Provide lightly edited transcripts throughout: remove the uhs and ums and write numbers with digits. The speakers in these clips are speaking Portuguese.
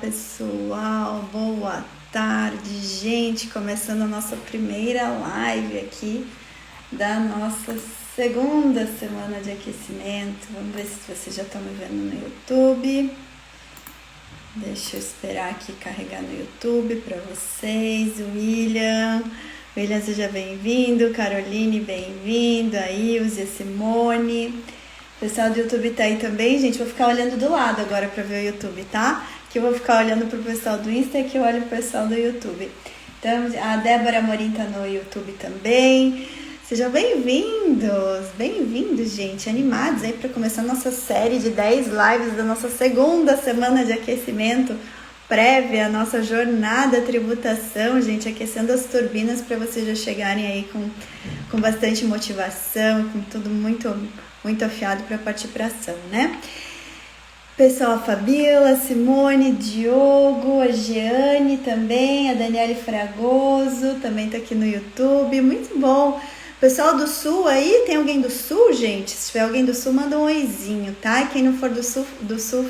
pessoal, boa tarde, gente. Começando a nossa primeira live aqui da nossa segunda semana de aquecimento. Vamos ver se vocês já estão me vendo no YouTube. Deixa eu esperar aqui carregar no YouTube para vocês. William, seja bem-vindo. Caroline, bem-vindo. A Ilse, a Simone. O pessoal do YouTube tá aí também, gente. Vou ficar olhando do lado agora para ver o YouTube, tá? Que eu vou ficar olhando pro pessoal do Insta e que eu olho pro pessoal do YouTube. Então, a Débora Amorim tá no YouTube também. Sejam bem-vindos, gente. Animados aí para começar a nossa série de 10 lives da nossa segunda semana de aquecimento prévia, a nossa jornada tributação, gente, aquecendo as turbinas para vocês já chegarem aí com bastante motivação, com tudo muito afiado para partir para ação, né? Pessoal, a Fabiola, a Simone, Diogo, a Jeane também, a Daniele Fragoso também tá aqui no YouTube, muito bom. Pessoal do Sul aí, tem alguém do Sul, gente? Se tiver alguém do Sul, manda um oizinho, tá? E quem não for do Sul,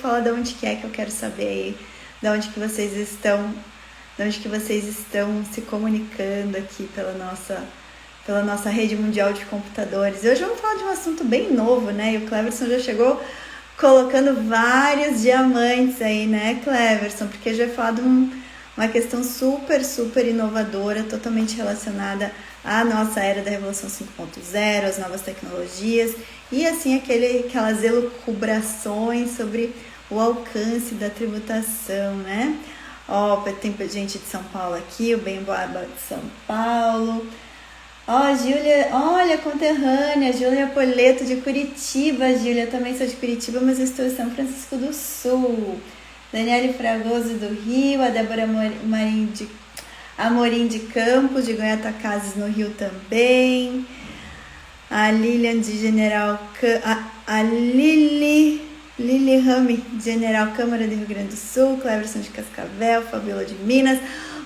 fala de onde que é que eu quero saber aí, de onde que vocês estão se comunicando aqui pela nossa rede mundial de computadores. Hoje vamos falar de um assunto bem novo, né? E o Cleverson já chegou colocando vários diamantes aí, né, Cleverson? Porque já falar de uma questão super inovadora, totalmente relacionada à nossa era da Revolução 5.0, às novas tecnologias e, assim, aquelas elucubrações sobre o alcance da tributação, né? Ó, tem gente de São Paulo aqui, o Bem Barba de São Paulo. Ó, Júlia, olha, conterrânea, Júlia Poleto de Curitiba. Júlia, também sou de Curitiba, mas eu estou em São Francisco do Sul. Daniele Fragoso do Rio, a Débora Amorim de Campos, de Goiatacazes no Rio também. A Lilian de General... A Lili Rami de General Câmara do Rio Grande do Sul, Cleverson de Cascavel, Fabiola de Minas.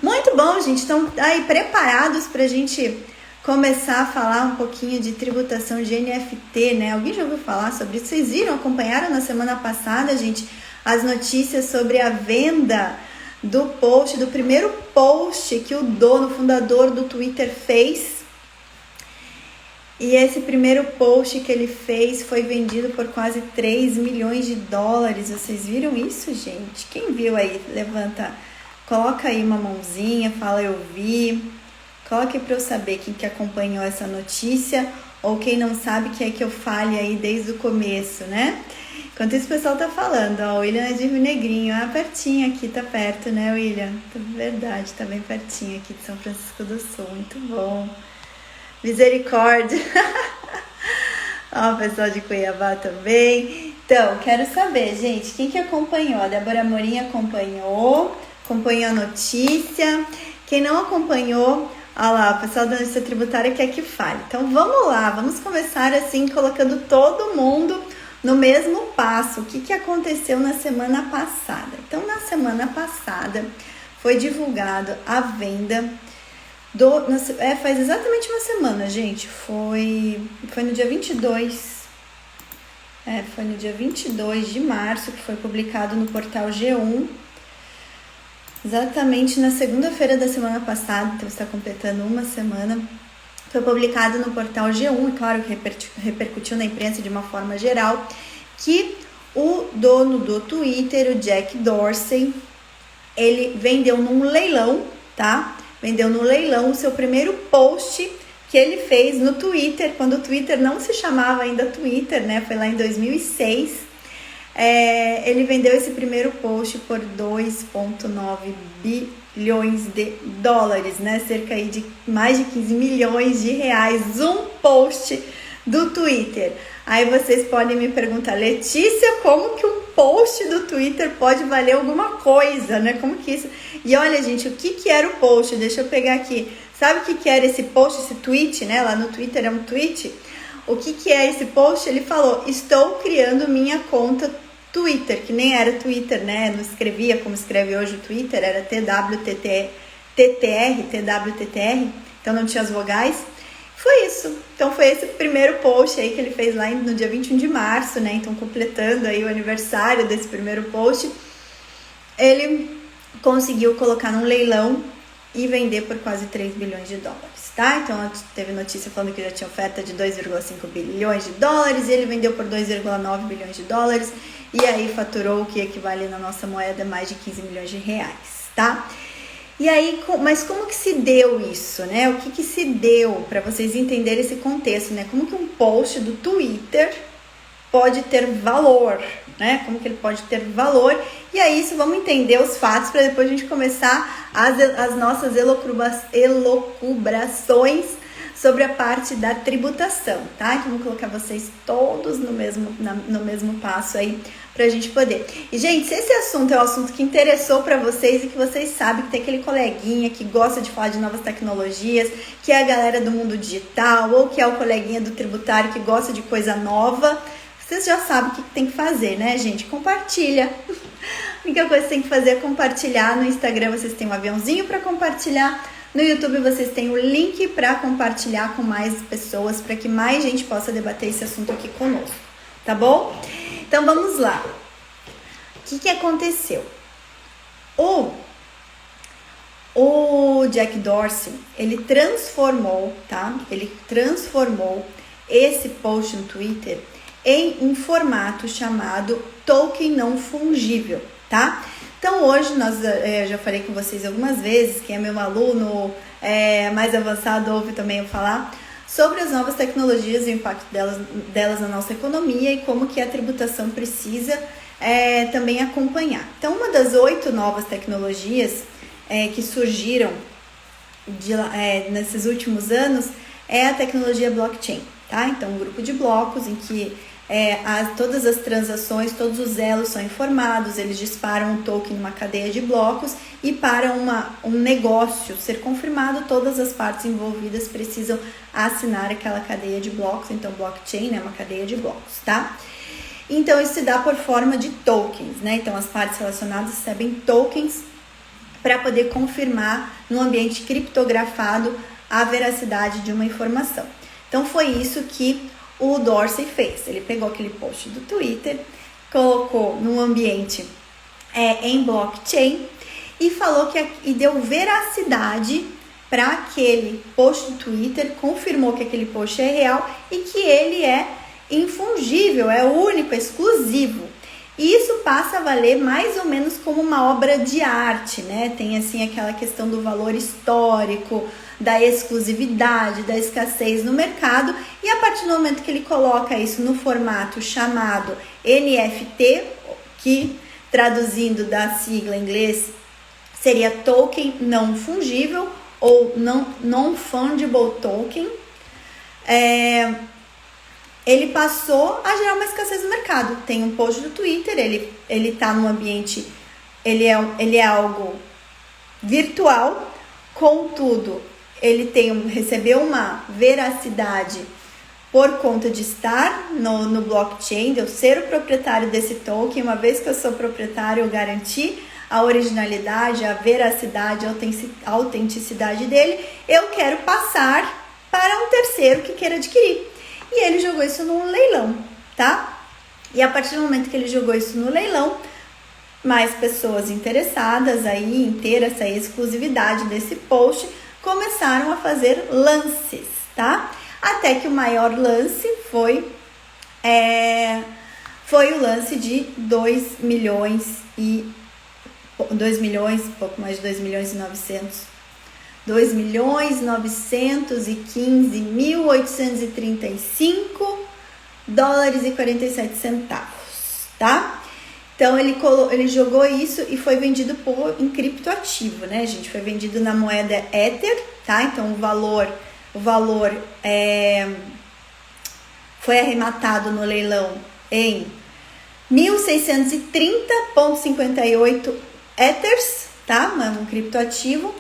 Muito bom, gente. Estão aí preparados para a gente começar a falar um pouquinho de tributação de NFT, né? Alguém já ouviu falar sobre isso? Vocês acompanharam na semana passada, gente, as notícias sobre a venda do primeiro post que o fundador do Twitter fez. E esse primeiro post que ele fez foi vendido por quase 3 milhões de dólares. Vocês viram isso, gente? Quem viu aí? Levanta, coloca aí uma mãozinha, fala eu vi. Coloque para eu saber quem que acompanhou essa notícia ou quem não sabe, que é que eu fale aí desde o começo, né? Enquanto isso o pessoal tá falando, ó, o William é de Rio Negrinho, pertinho aqui, tá perto, né, William? Verdade, tá bem pertinho aqui de São Francisco do Sul, muito bom. Misericórdia. Ó, o pessoal de Cuiabá também. Então, quero saber, gente, quem que acompanhou? A Débora Amorim acompanhou a notícia. Quem não acompanhou, olha lá, o pessoal da Notícia Tributária quer que fale. Então, vamos lá, vamos começar assim, colocando todo mundo no mesmo passo. O que aconteceu na semana passada? Então, na semana passada, foi divulgado a venda faz exatamente uma semana, gente. Foi no dia 22. Foi no dia 22 de março que foi publicado no portal G1. Exatamente na segunda-feira da semana passada, então está completando uma semana. Foi publicado no portal G1, e claro que repercutiu na imprensa de uma forma geral, que o dono do Twitter, o Jack Dorsey, ele vendeu num leilão, tá? Vendeu no leilão o seu primeiro post que ele fez no Twitter, quando o Twitter não se chamava ainda Twitter, né? Foi lá em 2006. Ele vendeu esse primeiro post por 2,9 bilhões de dólares, né? Cerca aí de mais de 15 milhões de reais, um post do Twitter. Aí vocês podem me perguntar, Letícia, como que um post do Twitter pode valer alguma coisa, né? Como que isso? E olha, gente, o que era o post? Deixa eu pegar aqui. Sabe o que era esse post, esse tweet, né? Lá no Twitter é um tweet. O que é esse post? Ele falou, estou criando minha conta Twitter, que nem era Twitter, né? Não escrevia como escreve hoje o Twitter, era TWTTR, então não tinha as vogais. Foi isso. Então foi esse primeiro post aí que ele fez lá no dia 21 de março, né? Então completando aí o aniversário desse primeiro post. ele conseguiu colocar num leilão e vender por quase 3 bilhões de dólares, tá? Então, teve notícia falando que já tinha oferta de 2,5 bilhões de dólares e ele vendeu por 2,9 bilhões de dólares e aí faturou o que equivale na nossa moeda mais de 15 milhões de reais, tá? E aí, mas como que se deu isso, né? O que se deu para vocês entenderem esse contexto, né? Como que um post do Twitter pode ter valor, né? Como que ele pode ter valor? E aí, isso vamos entender os fatos para depois a gente começar as nossas elucubrações sobre a parte da tributação, tá? Então, vou colocar vocês todos no mesmo passo aí pra gente poder. E, gente, se esse assunto é um assunto que interessou pra vocês e que vocês sabem que tem aquele coleguinha que gosta de falar de novas tecnologias, que é a galera do mundo digital, ou que é o coleguinha do tributário que gosta de coisa nova, vocês já sabem o que tem que fazer, né, gente? Compartilha. A única coisa que tem que fazer é compartilhar. No Instagram vocês têm um aviãozinho para compartilhar. No YouTube vocês têm o link para compartilhar com mais pessoas, para que mais gente possa debater esse assunto aqui conosco, tá bom? Então vamos lá. O que aconteceu? O Jack Dorsey, ele transformou, tá? Ele transformou esse post no Twitter em um formato chamado token não fungível, tá? Então hoje eu já falei com vocês algumas vezes, quem é meu aluno mais avançado ouve também eu falar sobre as novas tecnologias e o impacto delas na nossa economia e como que a tributação precisa também acompanhar. Então uma das 8 novas tecnologias que surgiram nesses últimos anos é a tecnologia blockchain, tá? Então um grupo de blocos em que todas as transações, todos os elos são informados, eles disparam um token numa cadeia de blocos e para um negócio ser confirmado, todas as partes envolvidas precisam assinar aquela cadeia de blocos. Então blockchain é uma cadeia de blocos, tá? Então isso se dá por forma de tokens, né? Então as partes relacionadas recebem tokens para poder confirmar no ambiente criptografado a veracidade de uma informação. Então foi isso que o Dorsey fez. Ele pegou aquele post do Twitter, colocou num ambiente em blockchain e falou e deu veracidade para aquele post do Twitter, confirmou que aquele post é real e que ele é infungível, é único, é exclusivo. E isso passa a valer mais ou menos como uma obra de arte, né? Tem assim aquela questão do valor histórico, da exclusividade, da escassez no mercado, e a partir do momento que ele coloca isso no formato chamado NFT, que traduzindo da sigla em inglês seria token não fungível ou non-fungible token, ele passou a gerar uma escassez no mercado. Tem um post do Twitter, ele tá num ambiente, ele é algo virtual, contudo, ele recebeu uma veracidade por conta de estar no blockchain, de eu ser o proprietário desse token. Uma vez que eu sou proprietário, eu garanti a originalidade, a veracidade, a autenticidade dele. Eu quero passar para um terceiro que queira adquirir. E ele jogou isso num leilão, tá? E a partir do momento que ele jogou isso no leilão, mais pessoas interessadas aí em ter essa exclusividade desse post começaram a fazer lances, tá? Até que o maior lance foi o lance de 2 milhões, pouco mais de 2 milhões e 900, 2 milhões 915.835 dólares e 47 centavos, tá? Então ele jogou isso e foi vendido em criptoativo, né, gente? Foi vendido na moeda Ether, tá? Então o valor foi arrematado no leilão em 1.630,58 Ethers, tá? Um criptoativo,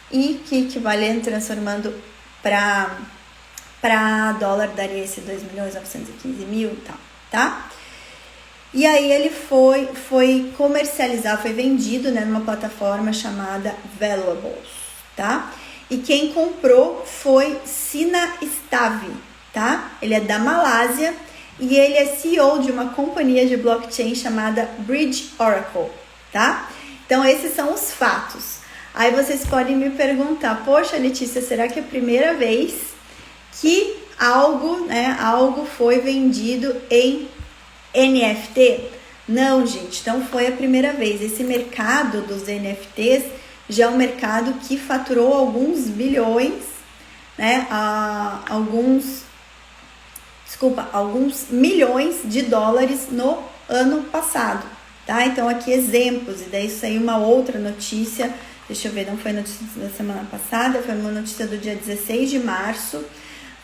e que equivalente, transformando para dólar, daria esse 2.915.000 e tal, tá? E aí ele foi comercializado, foi vendido, né, numa plataforma chamada Valuables, tá? E quem comprou foi Sina Stavi, tá? Ele é da Malásia e ele é CEO de uma companhia de blockchain chamada Bridge Oracle, tá? Então, esses são os fatos. Aí vocês podem me perguntar, poxa, Letícia, será que é a primeira vez que algo foi vendido em NFT? Não, gente, não foi a primeira vez. Esse mercado dos NFTs já é um mercado que faturou alguns bilhões, né? Alguns milhões de dólares no ano passado, tá? Então, aqui exemplos, e daí saiu uma outra notícia, deixa eu ver, não foi notícia da semana passada, foi uma notícia do dia 16 de março,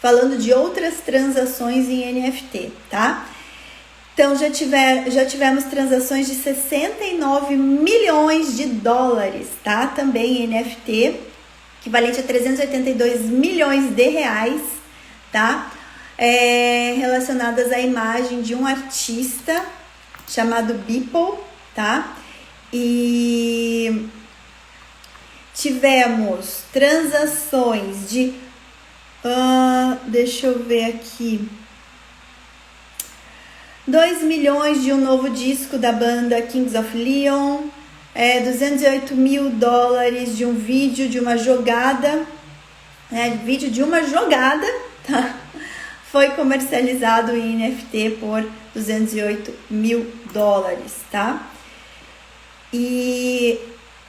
falando de outras transações em NFT, tá? Então, já tivemos transações de 69 milhões de dólares, tá? Também em NFT, equivalente a 382 milhões de reais, tá? Relacionadas à imagem de um artista chamado Beeple, tá? E tivemos transações de, deixa eu ver aqui, 2 milhões de um novo disco da banda Kings of Leon, 208 mil dólares de um vídeo de uma jogada, tá? Foi comercializado em NFT por 208 mil dólares, tá? E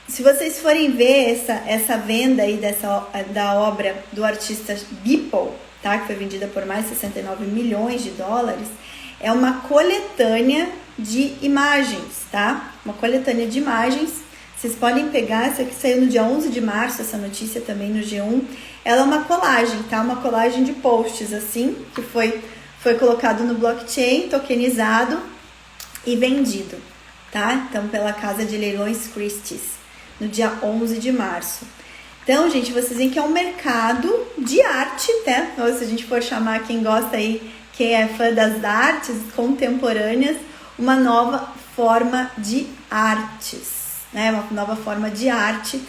se vocês forem ver essa venda aí da obra do artista Beeple, tá? Que foi vendida por mais de 69 milhões de dólares, é uma coletânea de imagens, tá? Uma coletânea de imagens. Vocês podem pegar, essa aqui saiu no dia 11 de março, essa notícia também no G1. Ela é uma colagem, tá? Uma colagem de posts, assim, que foi colocado no blockchain, tokenizado e vendido, tá? Então, pela casa de leilões Christie's, no dia 11 de março. Então, gente, vocês veem que é um mercado de arte, né? Ou se a gente for chamar quem gosta aí, quem é fã das artes contemporâneas, uma nova forma de artes, né? Uma nova forma de arte.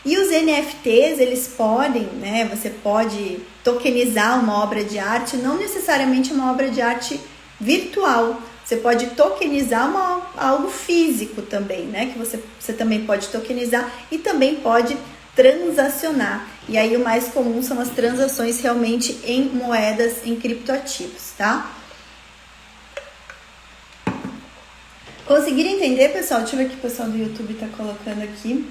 E os NFTs, eles podem, né? Você pode tokenizar uma obra de arte, não necessariamente uma obra de arte virtual. Você pode tokenizar algo físico também, né? Que você também pode tokenizar e também pode transacionar. E aí o mais comum são as transações realmente em moedas, em criptoativos, tá? Conseguiram entender, pessoal? Deixa eu ver o que o pessoal do YouTube tá colocando aqui.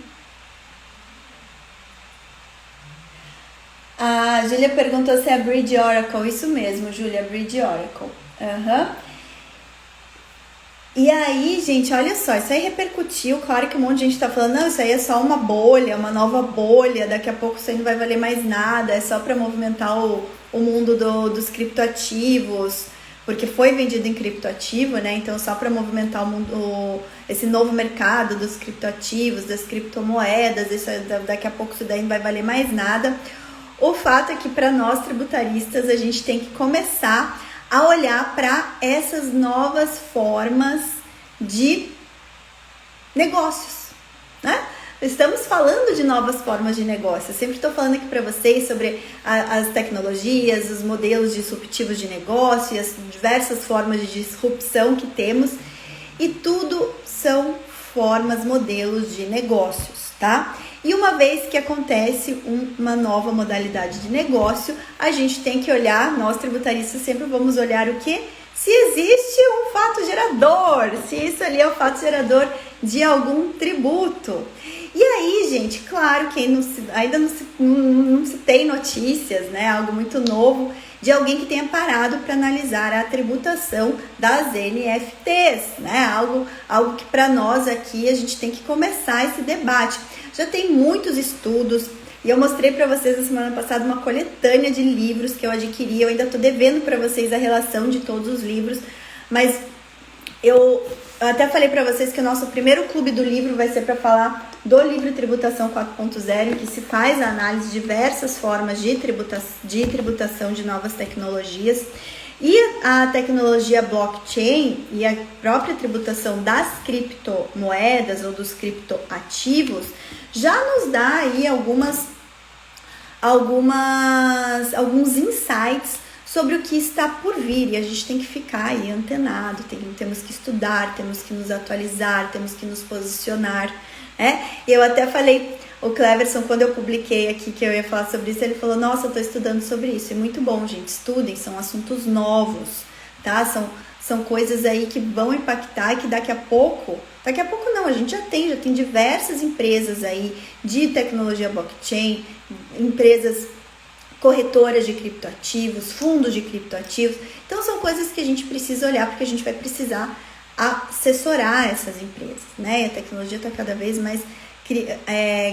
A Júlia perguntou se é Bridge Oracle. Isso mesmo, Júlia, Bridge Oracle. E aí, gente, olha só, isso aí repercutiu. Claro que um monte de gente tá falando, não, isso aí é só uma bolha, uma nova bolha, daqui a pouco isso aí não vai valer mais nada, é só para movimentar o mundo dos criptoativos, porque foi vendido em criptoativo, né? Então, só para movimentar o mundo, esse novo mercado dos criptoativos, das criptomoedas, daqui a pouco isso daí não vai valer mais nada. O fato é que para nós tributaristas a gente tem que começar a olhar para essas novas formas de negócios, né? Estamos falando de novas formas de negócio. Eu sempre estou falando aqui para vocês sobre as tecnologias, os modelos disruptivos de negócio e as diversas formas de disrupção que temos. E tudo são formas, modelos de negócios, tá? E uma vez que acontece uma nova modalidade de negócio, a gente tem que olhar, nós tributaristas sempre vamos olhar o quê? Se existe um fato gerador, se isso ali é o fato gerador de algum tributo. E aí, gente, claro que ainda não se tem notícias, né? Algo muito novo de alguém que tenha parado para analisar a tributação das NFTs, né? Algo que para nós aqui a gente tem que começar esse debate. Já tem muitos estudos e eu mostrei para vocês na semana passada uma coletânea de livros que eu adquiri. Eu ainda estou devendo para vocês a relação de todos os livros, mas eu até falei para vocês que o nosso primeiro clube do livro vai ser para falar do livro Tributação 4.0, em que se faz a análise de diversas formas de tributação de novas tecnologias. E a tecnologia blockchain e a própria tributação das criptomoedas ou dos criptoativos já nos dá aí alguns insights sobre o que está por vir, e a gente tem que ficar aí antenado, temos que estudar, temos que nos atualizar, temos que nos posicionar, né? E eu até falei, o Cleverson, quando eu publiquei aqui que eu ia falar sobre isso, ele falou, nossa, eu tô estudando sobre isso, é muito bom, gente, estudem, são assuntos novos, tá? São coisas aí que vão impactar e que daqui a pouco não, a gente já tem diversas empresas aí de tecnologia blockchain, empresas corretoras de criptoativos, fundos de criptoativos. Então são coisas que a gente precisa olhar, porque a gente vai precisar assessorar essas empresas, né? E a tecnologia está cada vez mais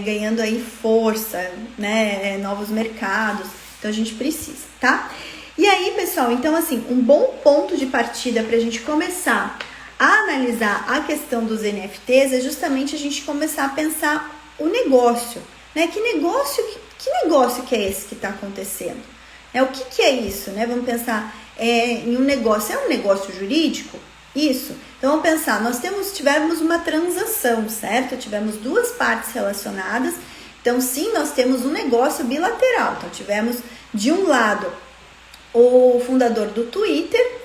ganhando aí força, né? Novos mercados. Então a gente precisa, tá? E aí, pessoal, então assim, um bom ponto de partida para a gente começar a analisar a questão dos NFTs é justamente a gente começar a pensar o negócio, né? Que negócio que é esse que está acontecendo? O que é isso, né? Vamos pensar em um negócio. É um negócio jurídico? Isso. Então vamos pensar, tivemos uma transação, certo? Tivemos duas partes relacionadas. Então sim, nós temos um negócio bilateral. Então tivemos de um lado o fundador do Twitter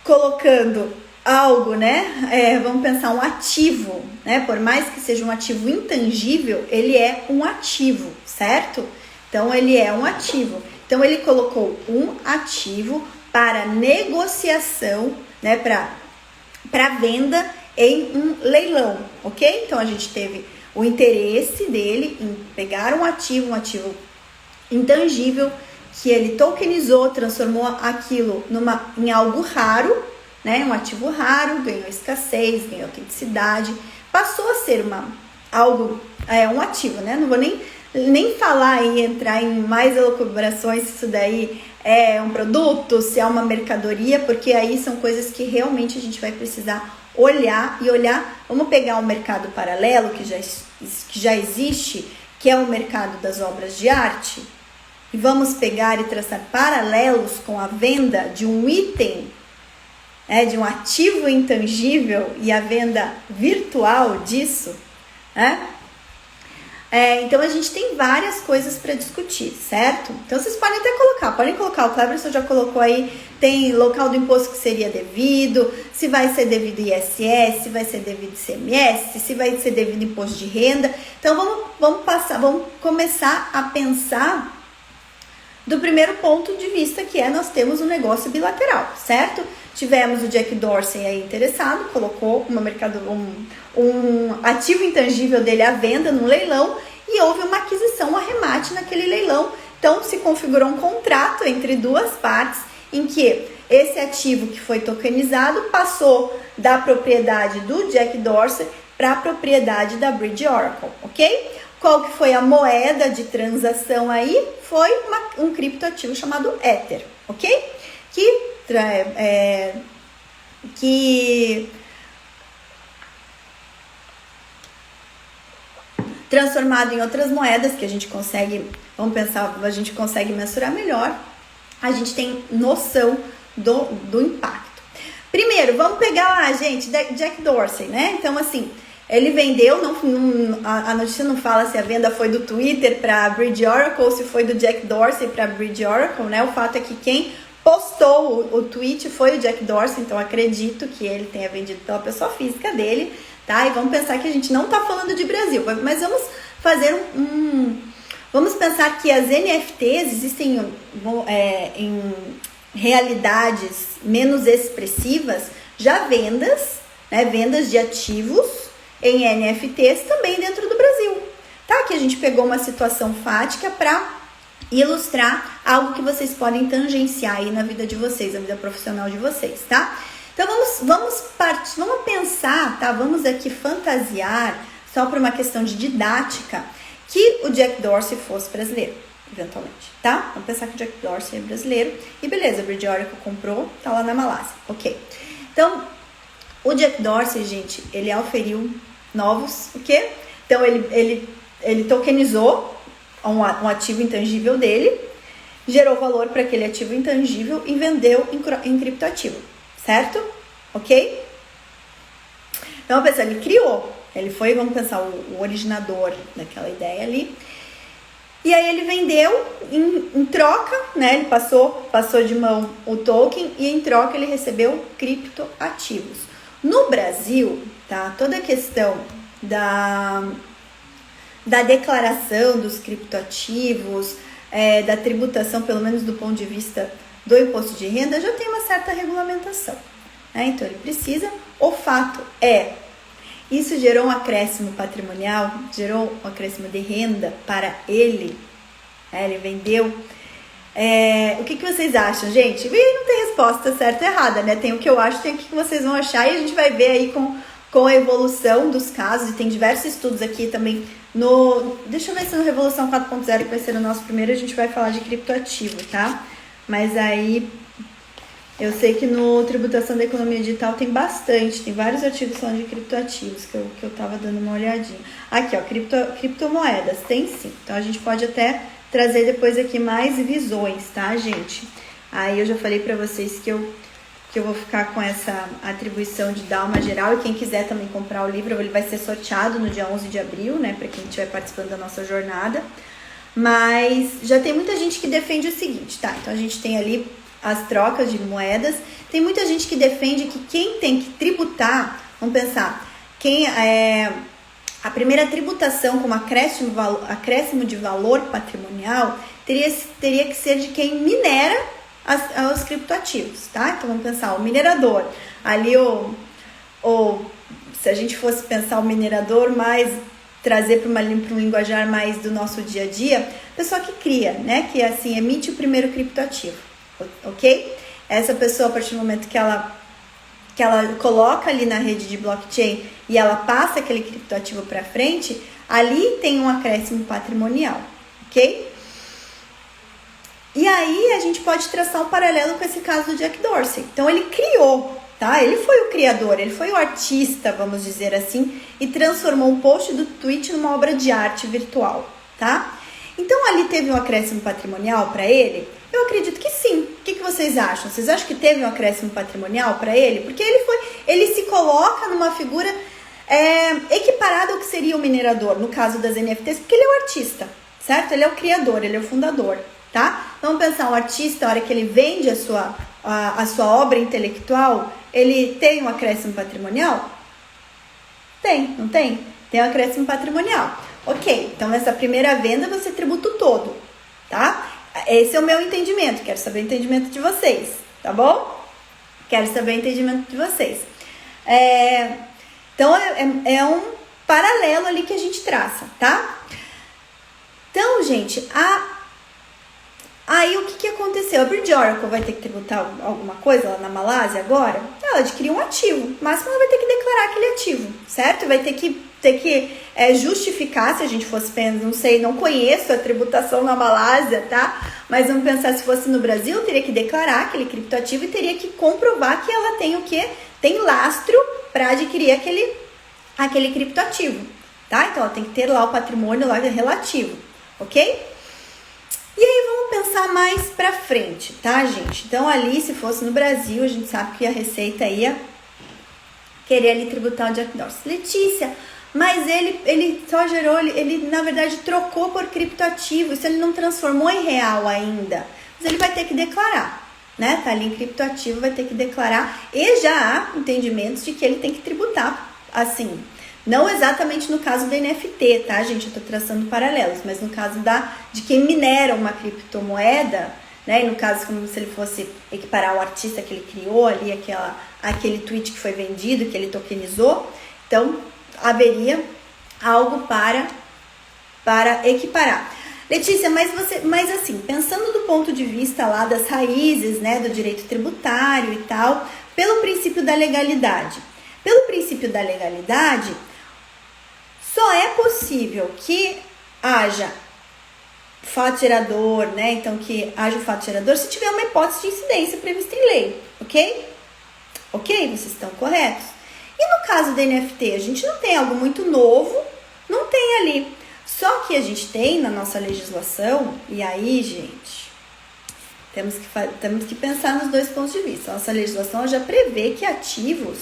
colocando algo, né? Vamos pensar um ativo, né? Por mais que seja um ativo intangível, ele é um ativo, certo? Então ele é um ativo. Então ele colocou um ativo para negociação, né? Para venda em um leilão, ok? Então a gente teve o interesse dele em pegar um ativo intangível, que ele tokenizou, transformou aquilo em algo raro, né? Um ativo raro, ganhou escassez, ganhou autenticidade, passou a ser um ativo, né? Não vou nem falar e entrar em mais elucubrações se isso daí é um produto, se é uma mercadoria, porque aí são coisas que realmente a gente vai precisar olhar. Vamos pegar um mercado paralelo que já existe, que é o mercado das obras de arte, e vamos pegar e traçar paralelos com a venda de um item, de um ativo intangível e a venda virtual disso, né? Então a gente tem várias coisas para discutir, certo? Então vocês podem até colocar, o Cleverson já colocou aí, tem local do imposto que seria devido, se vai ser devido ISS, se vai ser devido ICMS, se vai ser devido imposto de renda. Então vamos começar a pensar do primeiro ponto de vista, que nós temos um negócio bilateral, certo? Tivemos o Jack Dorsey aí interessado, colocou um ativo intangível dele à venda num leilão e houve uma aquisição, um arremate naquele leilão. Então se configurou um contrato entre duas partes em que esse ativo que foi tokenizado passou da propriedade do Jack Dorsey para a propriedade da Bridge Oracle, ok? Qual que foi a moeda de transação aí? Foi um criptoativo chamado Ether, ok? Que transformado em outras moedas que a gente consegue, a gente consegue mensurar melhor, a gente tem noção do impacto. Primeiro, vamos pegar lá, gente, Jack Dorsey, né? Então, assim, ele vendeu, a notícia não fala se a venda foi do Twitter para a Bridge Oracle ou se foi do Jack Dorsey para a Bridge Oracle, né? O fato é que quem postou o tweet foi o Jack Dorsey, então acredito que ele tenha vendido pela pessoa física dele, tá? E vamos pensar que a gente não tá falando de Brasil, mas vamos fazer vamos pensar que as NFTs existem em realidades menos expressivas, já vendas de ativos em NFTs também dentro do Brasil, tá? Que a gente pegou uma situação fática para ilustrar algo que vocês podem tangenciar aí na vida de vocês, na vida profissional de vocês, tá? Então vamos pensar, tá? Vamos aqui fantasiar, só por uma questão de didática, que o Jack Dorsey fosse brasileiro, eventualmente, tá? Vamos pensar que o Jack Dorsey é brasileiro e beleza, a Bridge Oracle comprou, tá lá na Malásia, ok? Então, o Jack Dorsey, gente, ele auferiu novos, o quê? Então, ele tokenizou um ativo intangível dele, gerou valor para aquele ativo intangível e vendeu em criptoativo, certo? Ok? Então, vamos pensar, ele foi, vamos pensar, o originador daquela ideia ali, ele criou, ele tokenizou, um ativo intangível dele, gerou valor para aquele ativo intangível e vendeu em criptoativo, certo? Ok? Então, vamos pensar, ele criou, ele foi, vamos pensar, o originador daquela ideia ali, ele criou, ele tokenizou, um ativo intangível dele, gerou valor para aquele ativo intangível e vendeu em criptoativo, certo? Ok? E aí ele vendeu em troca, né? Ele passou de mão o token e em troca ele recebeu criptoativos. No Brasil, tá? Toda a questão da declaração dos criptoativos, da tributação, pelo menos do ponto de vista do imposto de renda, já tem uma certa regulamentação, né? Então ele precisa. O fato isso gerou um acréscimo patrimonial, gerou um acréscimo de renda para ele, ele vendeu. O que vocês acham, gente? E não tem resposta certa ou errada, né? Tem o que eu acho, tem o que vocês vão achar e a gente vai ver aí com a evolução dos casos. E tem diversos estudos aqui também deixa eu ver se no Revolução 4.0, que vai ser o nosso primeiro, a gente vai falar de criptoativo, tá? Mas aí eu sei que no Tributação da Economia Digital tem bastante, tem vários artigos falando de criptoativos que eu tava dando uma olhadinha. Aqui, ó, criptomoedas, tem sim. Então a gente pode até trazer depois aqui mais visões, tá, gente? Aí eu já falei pra vocês que eu vou ficar com essa atribuição de dar uma geral, e quem quiser também comprar o livro, ele vai ser sorteado no dia 11 de abril, né, para quem estiver participando da nossa jornada. Mas já tem muita gente que defende o seguinte, tá? Então a gente tem ali as trocas de moedas. Tem muita gente que defende que quem tem que tributar, vamos pensar, a primeira tributação como acréscimo de valor patrimonial teria que ser de quem minera os criptoativos, tá? Então vamos pensar, o minerador, ali se a gente fosse pensar o minerador mais, trazer para um linguajar mais do nosso dia a dia, a pessoa que cria, né? Que assim, emite o primeiro criptoativo, ok? Essa pessoa, a partir do momento que ela coloca ali na rede de blockchain e ela passa aquele criptoativo para frente, ali tem um acréscimo patrimonial, ok? E aí a gente pode traçar um paralelo com esse caso do Jack Dorsey. Então ele criou, tá? Ele foi o criador, ele foi o artista, vamos dizer assim, e transformou um post do tweet numa obra de arte virtual, tá? Então ali teve um acréscimo patrimonial para ele? Eu acredito que sim. O que vocês acham? Vocês acham que teve um acréscimo patrimonial para ele? Porque ele se coloca numa figura equiparada ao que seria o minerador, no caso das NFTs, porque ele é o artista, certo? Ele é o criador, ele é o fundador, tá? Vamos pensar, um artista, a hora que ele vende a sua obra intelectual, ele tem um acréscimo patrimonial? Tem, não tem? Tem um acréscimo patrimonial. Ok, então nessa primeira venda você tributa o todo, tá? Esse é o meu entendimento, quero saber o entendimento de vocês, tá bom? Quero saber o entendimento de vocês. Então é um paralelo ali que a gente traça, tá? Então, gente, aí o que aconteceu? A Bridge Oracle vai ter que tributar alguma coisa lá na Malásia agora? Ela adquiriu um ativo, mas ela vai ter que declarar aquele ativo, certo? Vai ter que justificar, se a gente fosse pensar, não sei, não conheço a tributação na Malásia, tá? Mas vamos pensar, se fosse no Brasil, teria que declarar aquele criptoativo e teria que comprovar que ela tem o quê? Tem lastro para adquirir aquele criptoativo, tá? Então ela tem que ter lá o patrimônio lá relativo, ok? E aí vamos pensar mais pra frente, tá, gente? Então ali, se fosse no Brasil, a gente sabe que a Receita ia querer ali tributar o Jack Dorsey. Letícia, mas ele só gerou, ele na verdade trocou por criptoativo, isso ele não transformou em real ainda, mas ele vai ter que declarar, né? Tá ali em criptoativo, vai ter que declarar, e já há entendimentos de que ele tem que tributar, assim, não exatamente no caso do NFT, tá, gente? Eu tô traçando paralelos, mas no caso de quem minera uma criptomoeda, né? E no caso, como se ele fosse equiparar o artista que ele criou ali, aquele tweet que foi vendido, que ele tokenizou, então haveria algo para equiparar. Letícia, mas assim, pensando do ponto de vista lá das raízes, né, do direito tributário e tal, pelo princípio da legalidade. Pelo princípio da legalidade, só é possível que haja fato gerador, né? Então, que haja o fato gerador se tiver uma hipótese de incidência prevista em lei, ok? Ok? Vocês estão corretos? E no caso da NFT, a gente não tem algo muito novo, não tem ali. Só que a gente tem na nossa legislação, e aí, gente, temos que pensar nos dois pontos de vista. A nossa legislação já prevê que ativos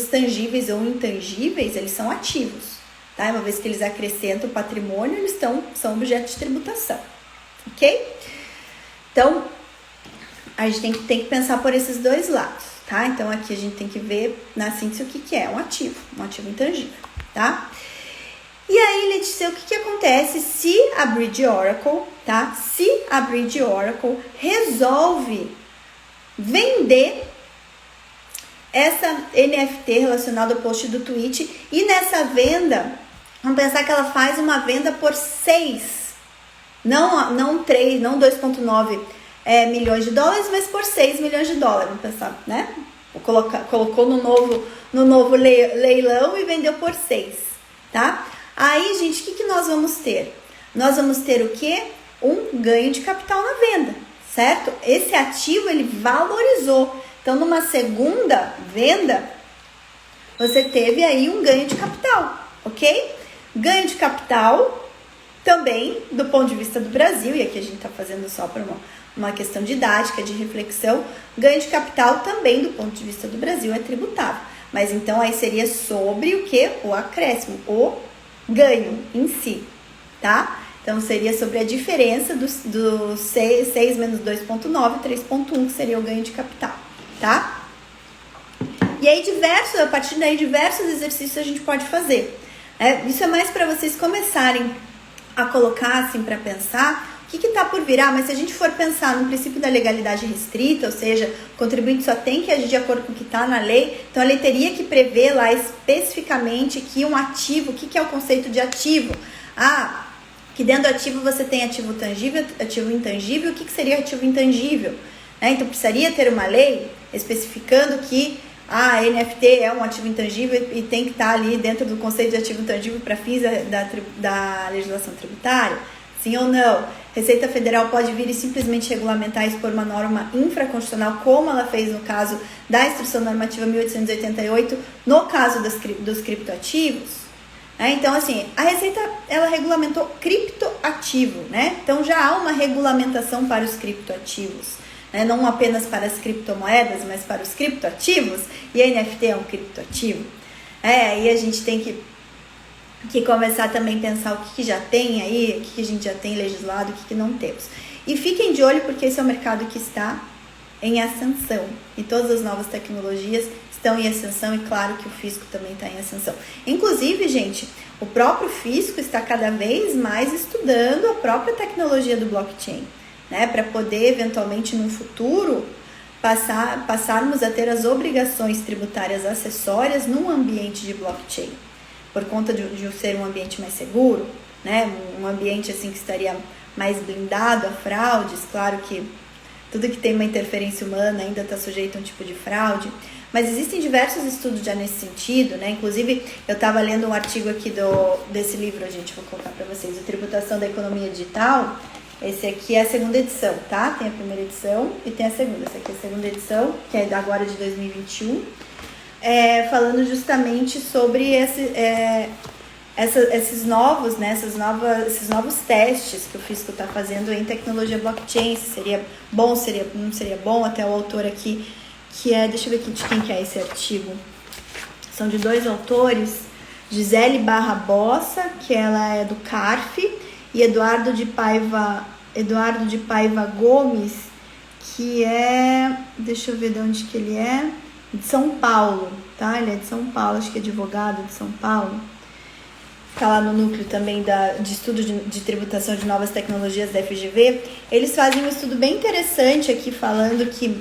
tangíveis ou intangíveis, eles são ativos, tá? Uma vez que eles acrescentam patrimônio, eles são objeto de tributação, ok? Então, a gente tem que pensar por esses dois lados, tá? Então, aqui a gente tem que ver na síntese o que é um ativo intangível, tá? E aí, Letícia, o que acontece se a Bridge Oracle, tá? Se a Bridge Oracle resolve vender essa NFT relacionada ao post do tweet e nessa venda, vamos pensar que ela faz uma venda por 6, não 3, não 2,9 milhões de dólares, mas por 6 milhões de dólares, vamos pensar, né? Colocou no novo leilão e vendeu por 6, tá? Aí, gente, o que nós vamos ter? Nós vamos ter o quê? Um ganho de capital na venda, certo? Esse ativo, ele valorizou. Então, numa segunda venda, você teve aí um ganho de capital, ok? Ganho de capital também do ponto de vista do Brasil, e aqui a gente está fazendo só para uma questão didática, de reflexão, ganho de capital também do ponto de vista do Brasil é tributável. Mas então aí seria sobre o que? O acréscimo, o ganho em si, tá? Então seria sobre a diferença do 6 menos 2,9, 3,1, que seria o ganho de capital, tá? E aí a partir daí diversos exercícios a gente pode fazer. Isso é mais para vocês começarem a colocar assim para pensar o que está por virar, mas se a gente for pensar no princípio da legalidade restrita, ou seja, o contribuinte só tem que agir de acordo com o que está na lei, então a lei teria que prever lá especificamente que um ativo, o que é o conceito de ativo? Que dentro do ativo você tem ativo tangível, ativo intangível, o que seria ativo intangível? Então precisaria ter uma lei especificando que a NFT é um ativo intangível e tem que estar ali dentro do conceito de ativo intangível para fins da legislação tributária? Sim ou não? Receita Federal pode vir e simplesmente regulamentar isso por uma norma infraconstitucional, como ela fez no caso da Instrução Normativa 1888, no caso dos criptoativos? Então, assim, a Receita, ela regulamentou criptoativo, né? Então, já há uma regulamentação para os criptoativos, né? Não apenas para as criptomoedas, mas para os criptoativos, e a NFT é um criptoativo. Aí a gente tem que começar também a pensar o que já tem aí, o que a gente já tem legislado, o que não temos. E fiquem de olho, porque esse é um mercado que está em ascensão, e todas as novas tecnologias estão em ascensão, e claro que o fisco também está em ascensão. Inclusive, gente, o próprio fisco está cada vez mais estudando a própria tecnologia do blockchain, né, para poder, eventualmente, no futuro, passarmos a ter as obrigações tributárias acessórias num ambiente de blockchain, por conta de ser um ambiente mais seguro, né, um ambiente assim que estaria mais blindado a fraudes. Claro que tudo que tem uma interferência humana ainda está sujeito a um tipo de fraude, mas existem diversos estudos já nesse sentido, né? Inclusive, eu estava lendo um artigo aqui desse livro, gente, vou colocar para vocês, o Tributação da Economia Digital. Esse aqui é a segunda edição, tá? Tem a primeira edição e tem a segunda. Essa aqui é a segunda edição, que é agora de 2021, falando justamente sobre esses novos, né, esses novos testes que o fisco está fazendo em tecnologia blockchain, se seria bom, não seria bom. Até o autor aqui, que deixa eu ver aqui de quem que é esse artigo, são de dois autores, Gisele Bossa, que ela é do CARF, e Eduardo de Paiva Gomes, que deixa eu ver de onde que ele é, de São Paulo, tá? Ele é de São Paulo, acho que é advogado de São Paulo. Está lá no núcleo também de estudo de tributação de novas tecnologias da FGV. Eles fazem um estudo bem interessante aqui, falando que,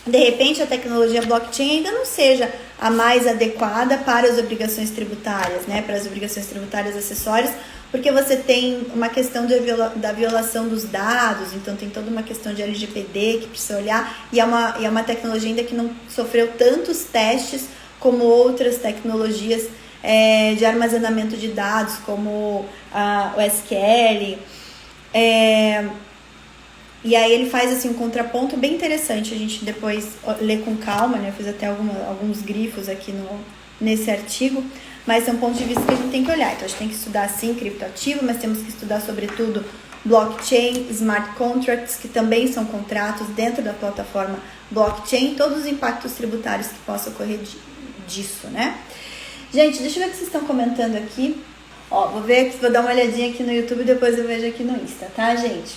de repente, a tecnologia blockchain ainda não seja a mais adequada para as obrigações tributárias, né? Para as obrigações tributárias acessórias, porque você tem uma questão da violação dos dados, então tem toda uma questão de LGPD que precisa olhar, e é uma tecnologia ainda que não sofreu tantos testes como outras tecnologias de armazenamento de dados, como o SQL. E aí ele faz assim um contraponto bem interessante, a gente depois lê com calma, né? Eu fiz até alguns grifos aqui nesse artigo, mas são pontos de vista que a gente tem que olhar. Então a gente tem que estudar sim criptoativo, mas temos que estudar sobretudo blockchain, smart contracts, que também são contratos dentro da plataforma blockchain, todos os impactos tributários que possam ocorrer disso, né? Gente, deixa eu ver o que vocês estão comentando aqui. Ó, vou dar uma olhadinha aqui no YouTube e depois eu vejo aqui no Insta, tá, gente?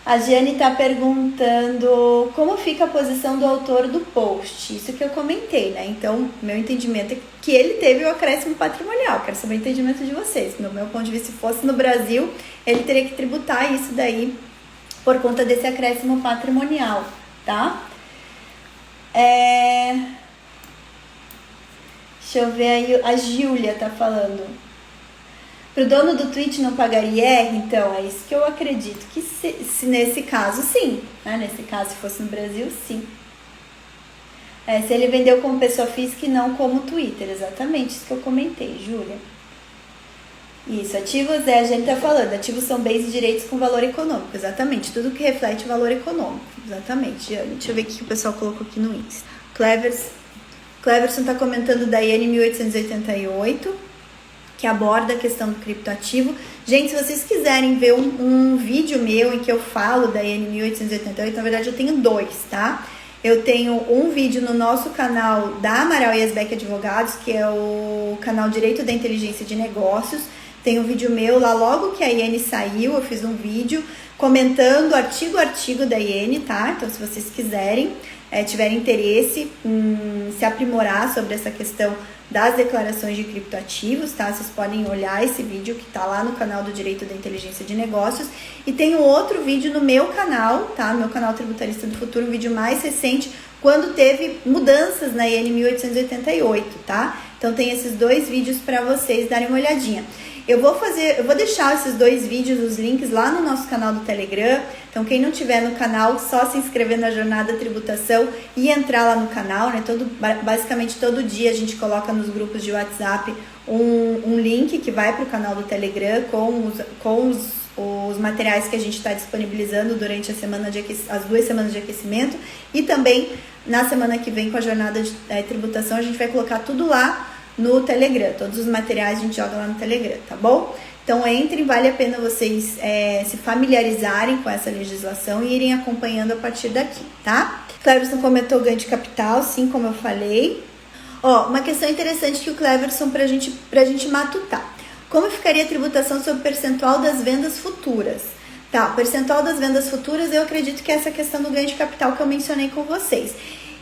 A Giane tá perguntando como fica a posição do autor do post. Isso que eu comentei, né? Então, meu entendimento é que ele teve o acréscimo patrimonial. Quero saber o entendimento de vocês. No meu ponto de vista, se fosse no Brasil, ele teria que tributar isso daí por conta desse acréscimo patrimonial, tá? Deixa eu ver aí, a Júlia tá falando. Pro dono do Twitch não pagaria IR? Então, é isso que eu acredito que se nesse caso, sim. Né? Nesse caso, se fosse no Brasil, sim. Se ele vendeu como pessoa física e não como Twitter, exatamente isso que eu comentei, Júlia. Isso, ativos, a gente tá falando, ativos são bens e direitos com valor econômico, exatamente, tudo que reflete valor econômico, exatamente. Deixa eu ver o que o pessoal colocou aqui no Insta. Cleverson tá comentando da IN 1888, que aborda a questão do criptoativo. Gente, se vocês quiserem ver um vídeo meu em que eu falo da IN 1888, na verdade eu tenho dois, tá? Eu tenho um vídeo no nosso canal da Amaral Yesbeck Advogados, que é o canal Direito da Inteligência de Negócios. Tem um vídeo meu lá logo que a IN saiu, eu fiz um vídeo comentando artigo a artigo da IN, tá? Então, se vocês quiserem, tiverem interesse em se aprimorar sobre essa questão das declarações de criptoativos, tá? Vocês podem olhar esse vídeo que tá lá no canal do Direito da Inteligência de Negócios. E tem um outro vídeo no meu canal, tá? No meu canal Tributarista do Futuro, um vídeo mais recente, quando teve mudanças na IN 1888, tá? Então tem esses dois vídeos para vocês darem uma olhadinha. Eu vou deixar esses dois vídeos, os links lá no nosso canal do Telegram. Então, quem não tiver no canal, só se inscrever na Jornada Tributação e entrar lá no canal, né? Basicamente, todo dia a gente coloca nos grupos de WhatsApp um link que vai para o canal do Telegram com os materiais que a gente está disponibilizando durante as 2 semanas de aquecimento. E também, na semana que vem, com a Jornada de Tributação, a gente vai colocar tudo lá no Telegram, todos os materiais a gente joga lá no Telegram, tá bom? Então entrem, vale a pena vocês se familiarizarem com essa legislação e irem acompanhando a partir daqui, tá? Cleverson comentou ganho de capital, sim, como eu falei. Ó, uma questão interessante que o Cleverson pra gente matutar. Como ficaria a tributação sobre o percentual das vendas futuras? Tá, o percentual das vendas futuras, eu acredito que é essa questão do ganho de capital que eu mencionei com vocês.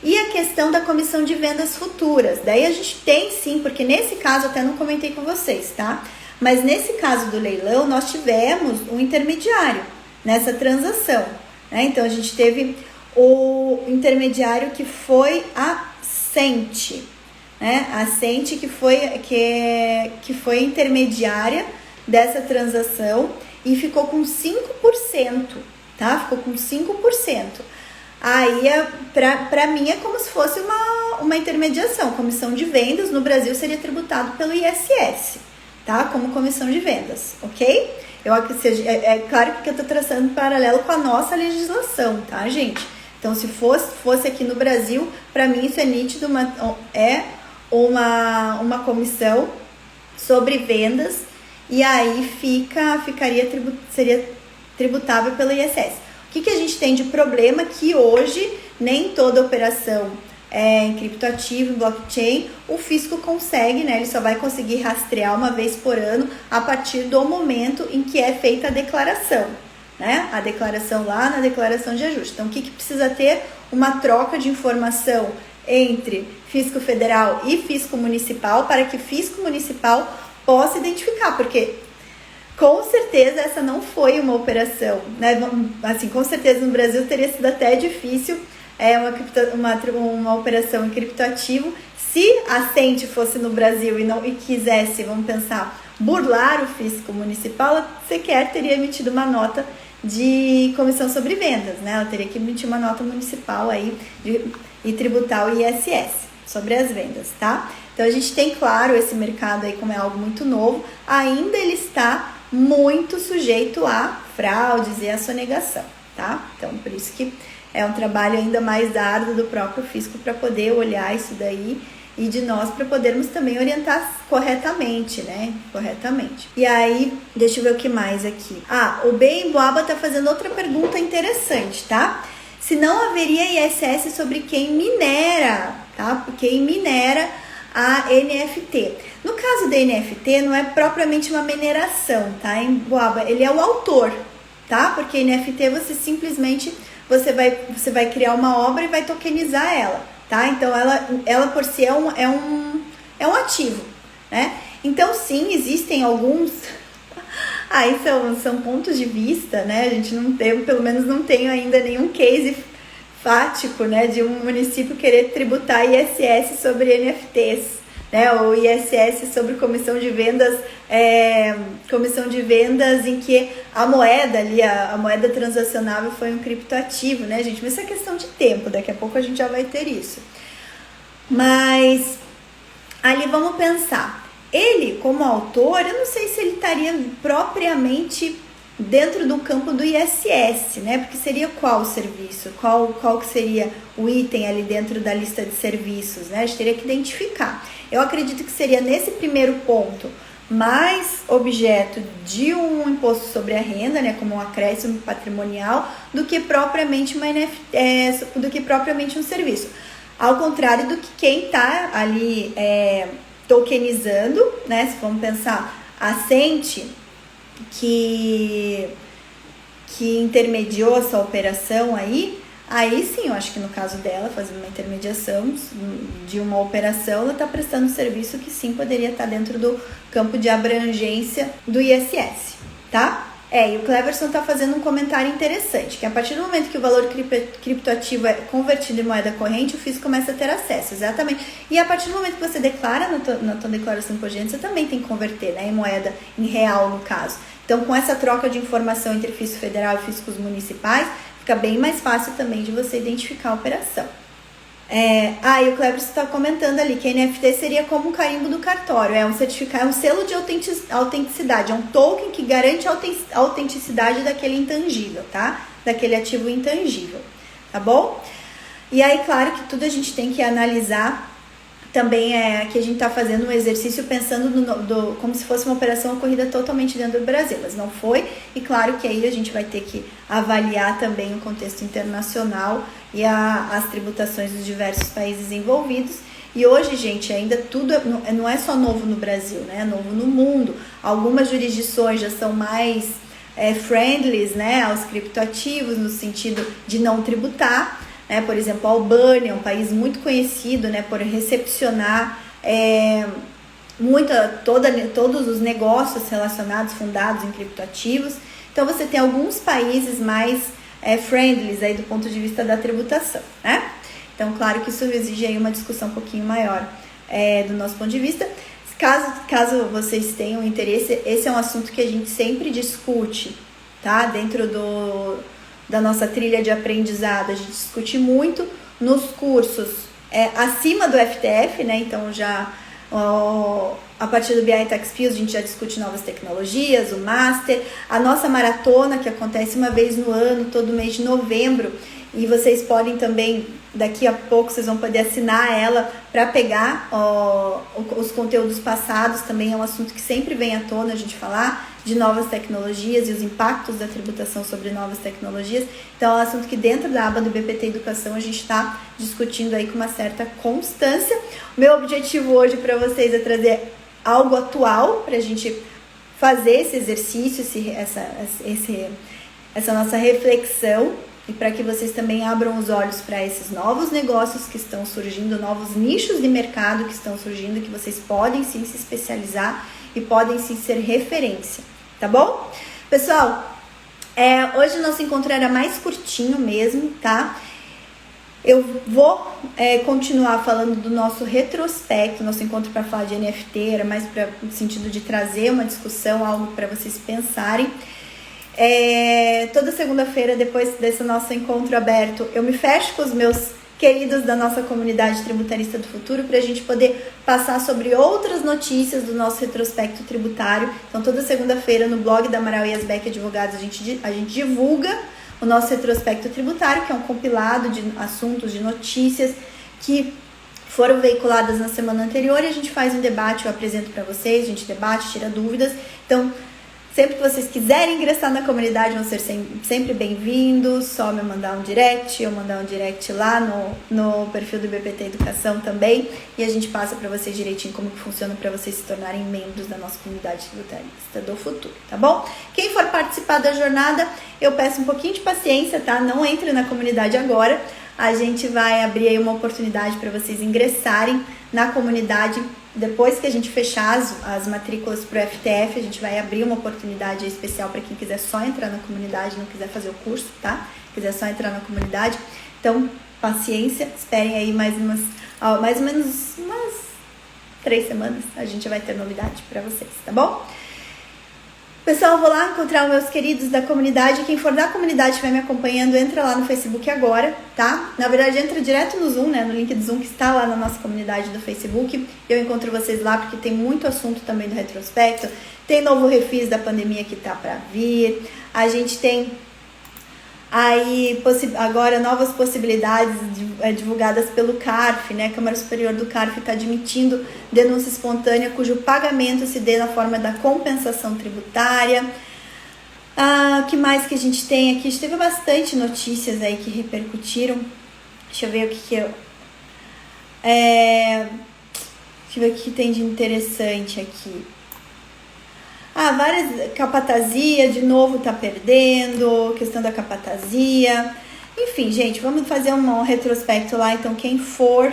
E a questão da comissão de vendas futuras, daí a gente tem sim, porque nesse caso até não comentei com vocês, tá? Mas nesse caso do leilão, nós tivemos um intermediário nessa transação, né? Então a gente teve o intermediário que foi a Sente, né? A Sente que foi intermediária dessa transação e ficou com 5%, tá? Ficou com 5%. Aí, para mim, é como se fosse uma intermediação. Comissão de vendas no Brasil seria tributado pelo ISS, tá? Como comissão de vendas, ok? É claro que eu estou traçando um paralelo com a nossa legislação, tá, gente? Então, se fosse aqui no Brasil, para mim isso é nítido, uma comissão sobre vendas e aí seria tributável pelo ISS. O que a gente tem de problema? Que hoje nem toda operação em criptoativo, em blockchain, o fisco consegue, né? Ele só vai conseguir rastrear uma vez por ano a partir do momento em que é feita a declaração, né? A declaração lá na declaração de ajuste. Então, o que precisa ter? Uma troca de informação entre fisco federal e fisco municipal para que fisco municipal possa identificar, porque com certeza essa não foi uma operação, né? Assim, com certeza no Brasil teria sido até difícil uma operação em criptoativo. Se a Sente fosse no Brasil e quisesse, vamos pensar, burlar o fisco municipal, ela sequer teria emitido uma nota de comissão sobre vendas, né? Ela teria que emitir uma nota municipal aí e tributar o ISS sobre as vendas, tá? Então a gente tem, claro, esse mercado aí, como é algo muito novo, ainda ele está muito sujeito a fraudes e a sonegação, tá? Então, por isso que é um trabalho ainda mais árduo do próprio fisco para poder olhar isso daí e de nós para podermos também orientar corretamente, né? Corretamente. E aí, deixa eu ver o que mais aqui. O Bem Boaba tá fazendo outra pergunta interessante, tá? Se não haveria ISS sobre quem minera, tá? Quem minera a NFT. No caso da NFT, não é propriamente uma mineração, tá, em Boaba? Ele é o autor, tá? Porque NFT você simplesmente você vai criar uma obra e vai tokenizar ela, tá? Então ela por si é um ativo, né? Então sim, existem alguns aí são pontos de vista, né? A gente não tem, pelo menos não tenho ainda nenhum case fático, né, de um município querer tributar ISS sobre NFTs, né, ou ISS sobre comissão de vendas em que a moeda ali, a moeda transacionável foi um criptoativo, né, gente? Mas isso é questão de tempo, daqui a pouco a gente já vai ter isso. Mas ali vamos pensar, ele como autor, eu não sei se ele estaria propriamente dentro do campo do ISS, né? Porque seria qual o serviço? Qual que seria o item ali dentro da lista de serviços, né? A gente teria que identificar. Eu acredito que seria nesse primeiro ponto mais objeto de um imposto sobre a renda, né? Como um acréscimo patrimonial, do que propriamente um serviço. Ao contrário do que quem está ali tokenizando, né? Se vamos pensar, a Sente, que intermediou essa operação aí sim, eu acho que no caso dela, fazendo uma intermediação de uma operação, ela está prestando um serviço que sim poderia estar dentro do campo de abrangência do ISS, tá? E o Cleverson está fazendo um comentário interessante, que a partir do momento que o valor criptoativo é convertido em moeda corrente, o fisco começa a ter acesso, exatamente. E a partir do momento que você declara na tua declaração de imposto de renda, você também tem que converter, né, em moeda, em real no caso. Então, com essa troca de informação entre fisco federal e fiscos municipais, fica bem mais fácil também de você identificar a operação. E o Cleverson está comentando ali que a NFT seria como um carimbo do cartório, é um certificado, é um selo de autenticidade, é um token que garante a autenticidade daquele intangível, tá? Daquele ativo intangível, tá bom? E aí, claro que tudo a gente tem que analisar também, que a gente está fazendo um exercício pensando como se fosse uma operação ocorrida totalmente dentro do Brasil, mas não foi, e claro que aí a gente vai ter que avaliar também o contexto internacional e as tributações dos diversos países envolvidos. E hoje, gente, ainda tudo não é só novo no Brasil, né? É novo no mundo. Algumas jurisdições já são mais friendly, né, aos criptoativos, no sentido de não tributar. Por exemplo, a Albânia é um país muito conhecido, né, por recepcionar todos os negócios relacionados, fundados em criptoativos. Então, você tem alguns países mais friendly aí do ponto de vista da tributação, né? Então, claro que isso exige aí uma discussão um pouquinho maior do nosso ponto de vista. Caso vocês tenham interesse, esse é um assunto que a gente sempre discute, tá? Dentro da nossa trilha de aprendizado, a gente discute muito nos cursos acima do FTF, né? Então já a partir do BI Tax Skills a gente já discute novas tecnologias, o Master, a nossa maratona que acontece uma vez no ano, todo mês de novembro, e vocês podem também, daqui a pouco vocês vão poder assinar ela para pegar os conteúdos passados. Também é um assunto que sempre vem à tona a gente falar de novas tecnologias e os impactos da tributação sobre novas tecnologias. Então é um assunto que dentro da aba do BPT Educação a gente está discutindo aí com uma certa constância. O meu objetivo hoje para vocês é trazer algo atual para a gente fazer esse exercício, essa nossa reflexão, e para que vocês também abram os olhos para esses novos negócios que estão surgindo, novos nichos de mercado que estão surgindo, que vocês podem sim se especializar e podem sim ser referência, tá bom? Pessoal, hoje o nosso encontro era mais curtinho mesmo, tá? Eu vou continuar falando do nosso retrospecto, nosso encontro para falar de NFT, era mais no sentido de trazer uma discussão, algo para vocês pensarem. Toda segunda-feira, depois desse nosso encontro aberto, eu me fecho com os meus queridos da nossa comunidade tributarista do futuro para a gente poder passar sobre outras notícias do nosso retrospecto tributário. Então, toda segunda-feira no blog da Amaral e Asbeck Advogados a gente divulga o nosso retrospecto tributário, que é um compilado de assuntos, de notícias que foram veiculadas na semana anterior, e a gente faz um debate, eu apresento para vocês, a gente debate, tira dúvidas. Então, Sempre que vocês quiserem ingressar na comunidade, vão ser sempre bem-vindos. Só me mandar um direct, eu mandar um direct lá no perfil do BPT Educação também. E a gente passa para vocês direitinho como que funciona para vocês se tornarem membros da nossa comunidade tributarista do futuro, tá bom? Quem for participar da jornada, eu peço um pouquinho de paciência, tá? Não entre na comunidade agora. A gente vai abrir aí uma oportunidade para vocês ingressarem na comunidade. Depois que a gente fechar as matrículas para o FTF, a gente vai abrir uma oportunidade especial para quem quiser só entrar na comunidade, não quiser fazer o curso, tá? Quiser só entrar na comunidade. Então, paciência, esperem aí mais ou menos umas 3 semanas, a gente vai ter novidade para vocês, tá bom? Pessoal, eu vou lá encontrar os meus queridos da comunidade. Quem for da comunidade estiver me acompanhando, entra lá no Facebook agora, tá? Na verdade, entra direto no Zoom, né? No link do Zoom que está lá na nossa comunidade do Facebook. Eu encontro vocês lá porque tem muito assunto também do retrospecto. Tem novo refis da pandemia que tá para vir. A gente tem aí agora novas possibilidades divulgadas pelo CARF, né? A Câmara Superior do CARF está admitindo denúncia espontânea cujo pagamento se dê na forma da compensação tributária. O que mais que a gente tem aqui? A gente teve bastante notícias aí que repercutiram. Deixa eu ver o que eu... Deixa eu ver o que tem de interessante aqui. Várias capatazia, de novo tá perdendo, questão da capatazia. Enfim, gente, vamos fazer um retrospecto lá. Então, quem for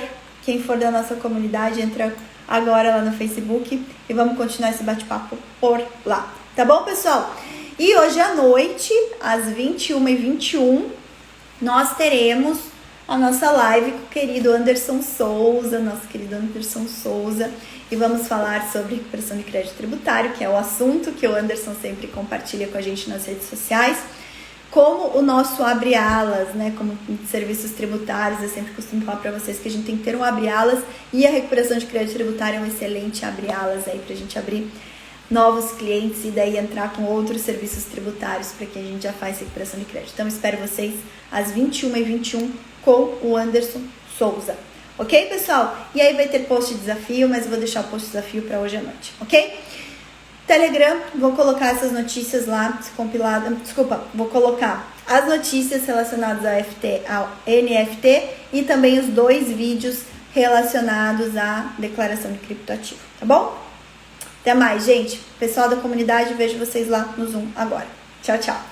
da nossa comunidade, entra agora lá no Facebook e vamos continuar esse bate-papo por lá. Tá bom, pessoal? E hoje à noite, às 21h21, nós teremos a nossa live com o querido Anderson Souza, nosso querido Anderson Souza. E vamos falar sobre recuperação de crédito tributário, que é o assunto que o Anderson sempre compartilha com a gente nas redes sociais. Como o nosso abre-alas, né? Como serviços tributários, eu sempre costumo falar para vocês que a gente tem que ter um abre-alas e a recuperação de crédito tributário é um excelente abre-alas aí para a gente abrir novos clientes e daí entrar com outros serviços tributários para quem a gente já faz recuperação de crédito. Então, espero vocês às 21h21 com o Anderson Souza. Ok, pessoal? E aí vai ter post de desafio, mas eu vou deixar o post de desafio para hoje à noite, ok? Telegram, vou colocar essas notícias lá, compiladas. Desculpa, vou colocar as notícias relacionadas ao NFT e também os 2 vídeos relacionados à declaração de criptoativo, tá bom? Até mais, gente. Pessoal da comunidade, vejo vocês lá no Zoom agora. Tchau, tchau.